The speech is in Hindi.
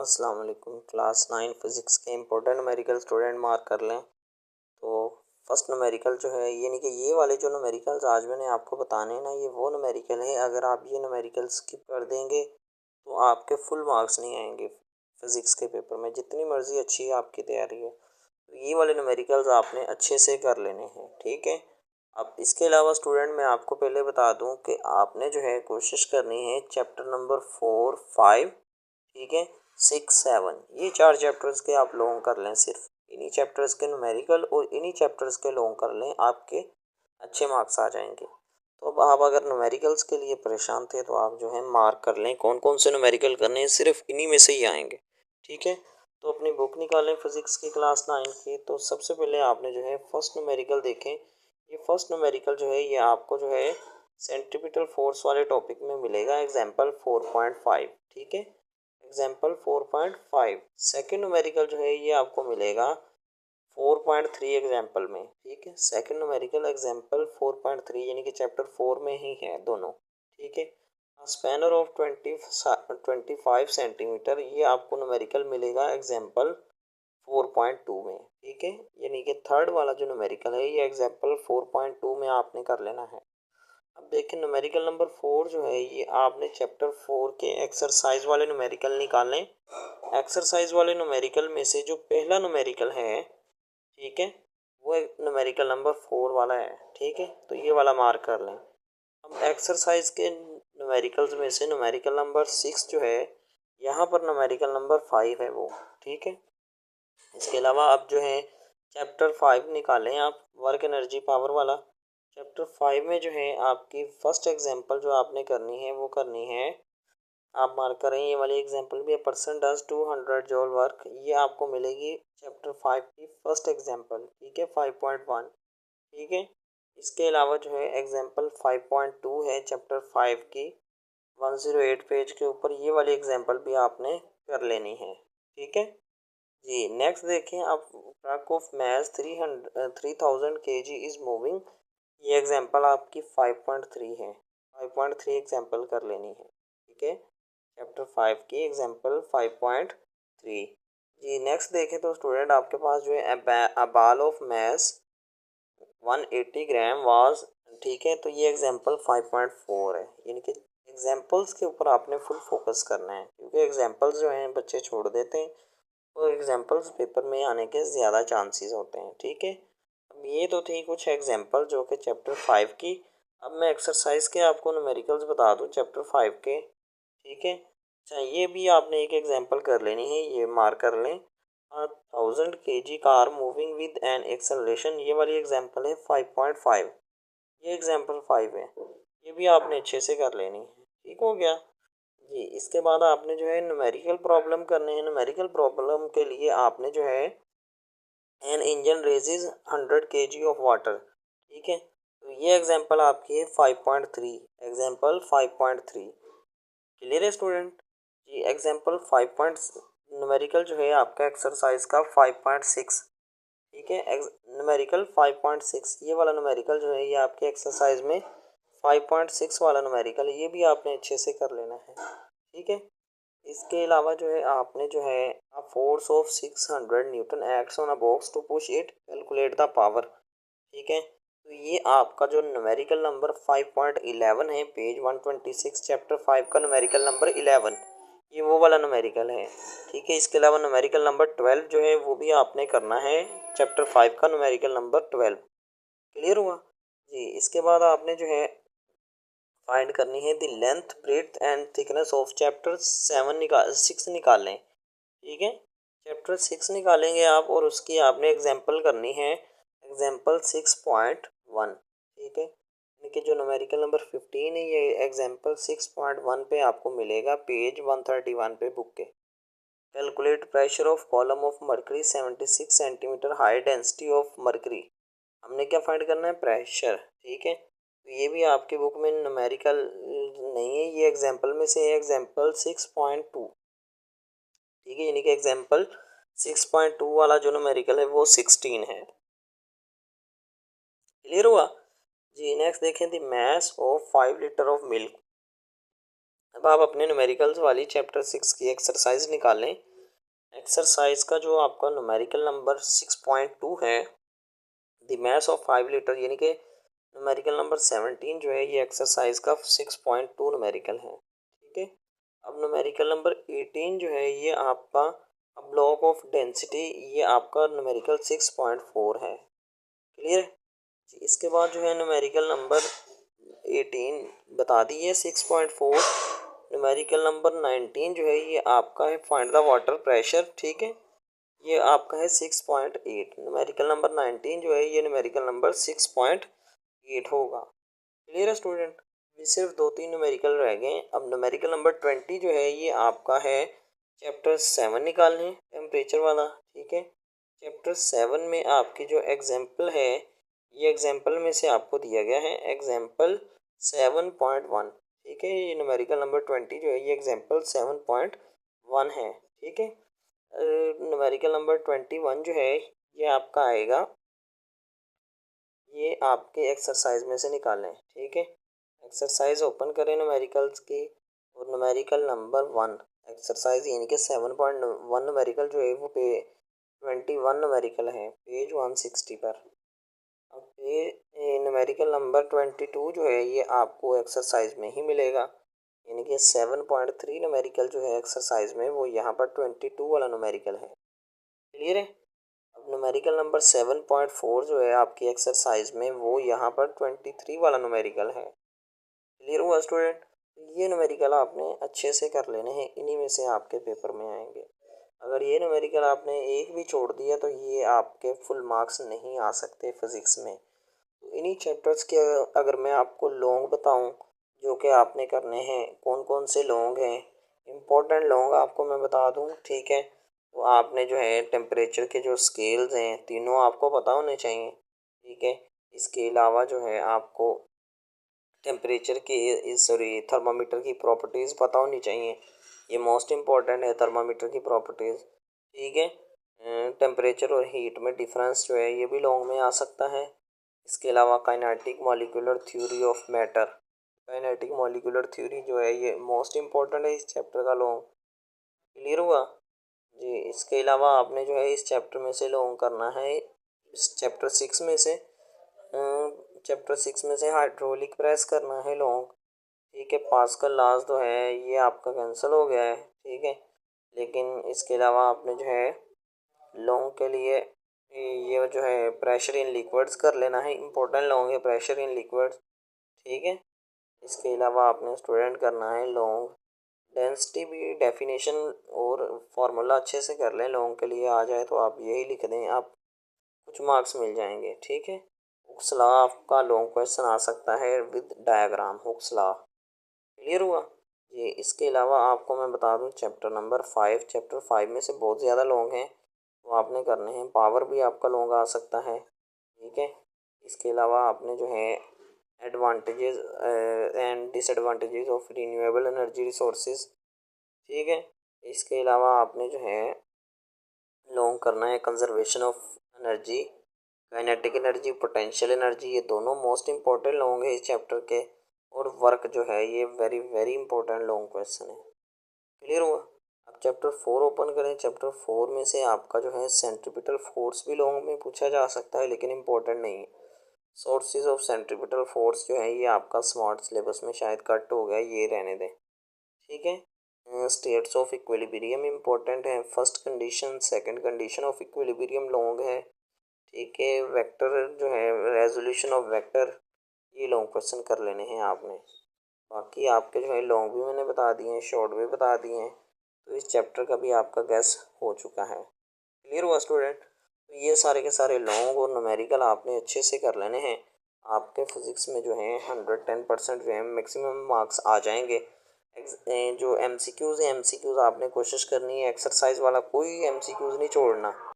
अस्सलाम वालेकुम। क्लास 9 फिज़िक्स के इम्पोर्टेंट न्यूमेरिकल स्टूडेंट मार्क कर लें। तो फर्स्ट न्यूमेरिकल जो है यानी कि ये वाले जो न्यूमेरिकल्स आज मैंने आपको बताने हैं ना, ये वो न्यूमेरिकल है, अगर आप ये न्यूमेरिकल स्किप कर देंगे तो आपके फुल मार्क्स नहीं आएंगे फिज़िक्स के पेपर में, जितनी मर्ज़ी अच्छी आपकी तैयारी हो। तो ये वाले न्यूमेरिकल्स आपने अच्छे से कर लेने हैं, ठीक है। अब इसके अलावा स्टूडेंट मैं आपको पहले बता दूं कि आपने जो है कोशिश करनी है चैप्टर नंबर 4, 5, ठीक है, 6, 7, ये 4 चैप्टर्स के आप लॉन्ग कर लें। सिर्फ इन्हीं चैप्टर्स के न्यूमेरिकल और इन्हीं चैप्टर्स के लॉन्ग कर लें, आपके अच्छे मार्क्स आ जाएंगे। तो अब आप अगर न्यूमेरिकल्स के लिए परेशान थे तो आप जो है मार्क कर लें कौन कौन से न्यूमेरिकल करने हैं, सिर्फ इन्हीं में से ही आएंगे, ठीक है। तो अपनी बुक निकालें फिज़िक्स की क्लास 9 की। तो सबसे पहले आपने जो है फर्स्ट न्यूमेरिकल देखें। ये फर्स्ट न्यूमेरिकल जो है ये आपको जो है सेंट्रीपिटल फोर्स वाले टॉपिक में मिलेगा, एग्जाम्पल 4.5, ठीक है। एग्जाम्पल 4.5 सेकेंड न्यूमेरिकल जो है ये आपको मिलेगा 4.3 एग्जाम्पल में, ठीक है। सेकेंड न्यूमेरिकल एग्जाम्पल 4.3 यानी कि चैप्टर 4 में ही है दोनों, ठीक है। स्पैनर ऑफ 25 सेंटीमीटर ये आपको न्यूमेरिकल मिलेगा एग्जाम्पल 4.2 में, ठीक है। यानी कि थर्ड वाला जो न्यूमेरिकल है ये एग्जाम्पल 4.2 में आपने कर लेना है। अब देखिए न्यूमेरिकल नंबर 4 जो है ये आपने चैप्टर 4 के एक्सरसाइज वाले न्यूमेरिकल निकालने। एक्सरसाइज वाले न्यूमेरिकल में से जो पहला न्यूमेरिकल है, ठीक है, वो न्यूमेरिकल नंबर 4 वाला है, ठीक है। तो ये वाला मार्क कर लें। अब एक्सरसाइज के न्यूमेरिकल्स में से न्यूमेरिकल नंबर 6 जो है यहाँ पर न्यूमेरिकल नंबर 5 है वो, ठीक है। इसके अलावा अब जो है चैप्टर 5 निकालें आप, वर्क एनर्जी पावर वाला। चैप्टर 5 में जो है आपकी फर्स्ट एग्जांपल जो आपने करनी है वो करनी है, आप मार्क करें ये वाली एग्जांपल भी, पर्सन डज 200 जॉल वर्क, ये आपको मिलेगी चैप्टर 5 की फर्स्ट एग्जांपल, ठीक है, 5.1, ठीक है। इसके अलावा जो है एग्जांपल 5.2 है चैप्टर 5 की 108 पेज के ऊपर, ये वाली एग्जांपल भी आपने कर लेनी है, ठीक है जी। नेक्स्ट देखें आप, truck of mass 3000 kg is moving, ये एग्जांपल आपकी 5.3 है, 5.3 एग्जांपल कर लेनी है, ठीक है। चैप्टर 5 की एग्जांपल 5.3 जी। नेक्स्ट देखें तो स्टूडेंट आपके पास जो है अ बाल ऑफ मैस 180 ग्राम वाज, ठीक है। तो ये एग्जांपल 5.4 है, यानी कि एग्जांपल्स के ऊपर आपने फुल फोकस करना है, क्योंकि एग्जांपल्स जो हैं बच्चे छोड़ देते हैं, तो एग्जांपल्स पेपर में आने के ज़्यादा चांसेस होते हैं, ठीक है। अब ये तो थी कुछ एग्जांपल जो कि चैप्टर 5 की। अब मैं एक्सरसाइज के आपको न्यूमेरिकल्स बता दूं चैप्टर 5 के, ठीक है। अच्छा ये भी आपने एक एग्जांपल कर लेनी है, ये मार्क कर लें। 1000 kg car moving with an acceleration, ये वाली एग्जांपल है 5.5, ये एग्जांपल 5 है, ये भी आपने अच्छे से कर लेनी है, ठीक हो गया जी। इसके बाद आपने जो है न्यूमेरिकल प्रॉब्लम करने हैं। न्यूमेरिकल प्रॉब्लम के लिए आपने जो है an engine raises 100 kg of water, ठीक है। तो ये एग्जांपल आपकी है 5.3, एग्जांपल 5.3, क्लियर है स्टूडेंट जी। एग्जांपल 5. न्यूमेरिकल जो है आपका एक्सरसाइज का 5.6, ठीक है। न्यूमेरिकल 5.6 ये वाला न्यूमेरिकल जो है ये आपके एक्सरसाइज में 5.6 वाला न्यूमेरिकल, ये भी आपने अच्छे से कर लेना है, ठीक है। इसके अलावा जो है आपने जो है a force of 600 newton acts on a box to push it, calculate the power, ठीक है। तो ये आपका जो न्यूमेरिकल नंबर 5.11 है, पेज 126, चैप्टर 5 का न्यूमेरिकल नंबर 11, ये वो वाला न्यूमेरिकल है, ठीक है। इसके अलावा न्यूमेरिकल नंबर 12 जो है वो भी आपने करना है, चैप्टर 5 का न्यूमेरिकल नंबर 12, क्लियर हुआ जी। इसके बाद आपने जो है फाइंड करनी है the length, breadth and thickness of chapter 6 निकाल लें, ठीक है। चैप्टर 6 निकालेंगे आप और उसकी आपने एग्जांपल करनी है, एग्जांपल 6.1, ठीक है। यानी कि जो न्यूमेरिकल नंबर 15 है ये एग्जांपल 6.1 पे आपको मिलेगा, पेज 131 पे बुक के। Calculate pressure of column of mercury 76 centimetre, high density of mercury, हमने क्या फाइंड करना है, प्रेशर, ठीक है। तो ये भी आपकी बुक में न्यूमेरिकल नहीं है, ये एग्जांपल में से है, एग्जांपल 6.2, ठीक है। यानी कि एग्जांपल 6.2 वाला जो न्यूमेरिकल है वो 16 है, क्लियर हुआ जी। नेक्स्ट देखें the mass of 5 litre of milk. अब आप अपने न्यूमेरिकल्स वाली चैप्टर 6 की एक्सरसाइज निकालें। एक्सरसाइज का जो आपका न्यूमेरिकल नंबर 6.2 है, द मैथ्स ऑफ 5 लीटर, यानी कि न्यूमेरिकल नंबर 17 जो है ये एक्सरसाइज का 6.2 न्यूमेरिकल है। ठीक है। अब न्यूमेरिकल नंबर 18 जो है ये आपका ब्लॉक ऑफ डेंसिटी, ये आपका न्यूमेरिकल 6.4 है। क्लियर जी। इसके बाद जो है न्यूमेरिकल नंबर 18 बता दिए 6.4। न्यूमेरिकल नंबर 19 जो है ये आपका है फाइंड द वाटर प्रेशर। ठीक है। ये आपका है 6.8। न्यूमेरिकल नंबर 19 जो है ये न्यूमेरिकल नंबर 6.8 होगा। क्लियर है स्टूडेंट। ये सिर्फ 2-3 न्यूमेरिकल रह गए। अब न्यूमेरिकल नंबर 20 जो है ये आपका है चैप्टर 7 निकालने, टेम्परेचर वाला। ठीक है। चैप्टर 7 में आपकी जो एग्जाम्पल है, ये एग्जाम्पल में से आपको दिया गया है एग्जाम्पल 7.1। ठीक है। ये न्यूमेरिकल नंबर 20 जो है ये एग्जाम्पल 7.1 है। ठीक है। न्यूमेरिकल नंबर 21 जो है ये आपका आएगा, ये आपके एक्सरसाइज में से निकालें। ठीक है। एक्सरसाइज ओपन करें न्यूमेरिकल्स की, और न्यूमेरिकल नंबर 1 एक्सरसाइज यानी कि 7.1 न्यूमेरिकल जो है वो 21 न्यूमेरिकल है पेज 160 पर। अब ये न्यूमेरिकल नंबर 22 जो है ये आपको एक्सरसाइज में ही मिलेगा, यानी कि 7.3 न्यूमेरिकल जो है एक्सरसाइज में वो यहाँ पर 22 वाला न्यूमेरिकल है। क्लियर है। अब न्यूमेरिकल नंबर 7.4 जो है आपकी एक्सरसाइज में वो यहाँ पर 23 वाला न्यूमेरिकल है। क्लियर हुआ स्टूडेंट। ये न्यूमेरिकल आपने अच्छे से कर लेने हैं, इन्हीं में से आपके पेपर में आएंगे। अगर ये न्यूमेरिकल आपने एक भी छोड़ दिया तो ये आपके फुल मार्क्स नहीं आ सकते फिज़िक्स में। तो इन्हीं चैप्टर्स के अगर मैं आपको लॉन्ग बताऊं जो कि आपने करने हैं, कौन कौन से लॉन्ग हैं, इम्पोर्टेंट लॉन्ग आपको मैं बता दूं। ठीक है। तो आपने जो है टेम्परेचर के जो स्केल्स हैं तीनों आपको पता होने चाहिए। ठीक है। इसके अलावा जो है आपको टेम्परेचर की सॉरी थर्मामीटर की प्रॉपर्टीज़ पता होनी चाहिए। ये मोस्ट इम्पॉर्टेंट है थर्मामीटर की प्रॉपर्टीज़। ठीक है। टेम्परेचर और हीट में डिफरेंस जो है ये भी लॉन्ग में आ सकता है। इसके अलावा kinetic molecular theory of matter, kinetic molecular theory जो है ये मोस्ट इम्पॉर्टेंट है इस चैप्टर का लॉन्ग। क्लियर हुआ जी। इसके अलावा आपने जो है इस चैप्टर में से लॉन्ग करना है, इस चैप्टर 6 में से चैप्टर 6 में से हाइड्रोलिक प्रेस करना है लॉन्ग। ठीक है। पास्कल लॉज तो है ये आपका कैंसिल हो गया है। ठीक है। लेकिन इसके अलावा आपने जो है लॉन्ग के लिए ये जो है प्रेशर इन लिक्विड्स कर लेना है, इम्पोर्टेंट लॉन्ग है प्रेशर इन लिक्विड्स। ठीक है। इसके अलावा आपने स्टूडेंट करना है लॉन्ग डेंसिटी भी डेफिनेशन और फार्मूला अच्छे से कर लें, लॉन्ग के लिए आ जाए तो आप यही लिख दें, आप कुछ मार्क्स मिल जाएंगे। ठीक है। हुक्स लॉ आपका लॉन्ग क्वेश्चन आ सकता है with diagram, Hooke's law. Clear हुआ ये। इसके अलावा आपको मैं बता दूं चैप्टर नंबर 5, चैप्टर 5 में से बहुत ज़्यादा लॉन्ग हैं तो आपने करने हैं। पावर भी आपका लॉन्ग आ सकता है। ठीक है। इसके अलावा आपने जो है advantages and disadvantages of renewable energy resources. ठीक है। इसके अलावा आपने जो है लॉन्ग करना है conservation of energy, kinetic energy, potential energy, ये दोनों मोस्ट इंपॉर्टेंट लॉन्ग है इस चैप्टर के। और वर्क जो है ये very very important long question है। क्लियर हुआ। अब चैप्टर 4 ओपन करें। चैप्टर 4 में से आपका जो है सेंट्रीपिटल फोर्स भी लॉन्ग में पूछा जा सकता है लेकिन इंपॉर्टेंट नहीं है। सोर्सेज ऑफ सेंट्रीपिटल फोर्स जो है ये आपका स्मार्ट सिलेबस में शायद कट हो गया, ये रहने दें। ठीक है। स्टेट्स ऑफ इक्विलिब्रियम इंपॉर्टेंट है। First condition, second condition of equilibrium long है। ठीक है। वेक्टर जो है रेजोल्यूशन ऑफ वेक्टर, ये लॉन्ग क्वेश्चन कर लेने हैं आपने। बाकी आपके जो है लॉन्ग भी मैंने बता दिए हैं, शॉर्ट भी बता दिए हैं, तो इस चैप्टर का भी आपका गैस हो चुका है। क्लियर हुआ स्टूडेंट। तो ये सारे के सारे लॉन्ग और न्यूमेरिकल आपने अच्छे से कर लेने हैं। आपके फिजिक्स में जो है 110% जो है मैक्सिमम मार्क्स आ जाएंगे। जो एमसीक्यूज़ हैं, एमसीक्यूज़ आपने कोशिश करनी है एक्सरसाइज वाला कोई एमसीक्यूज़ नहीं छोड़ना।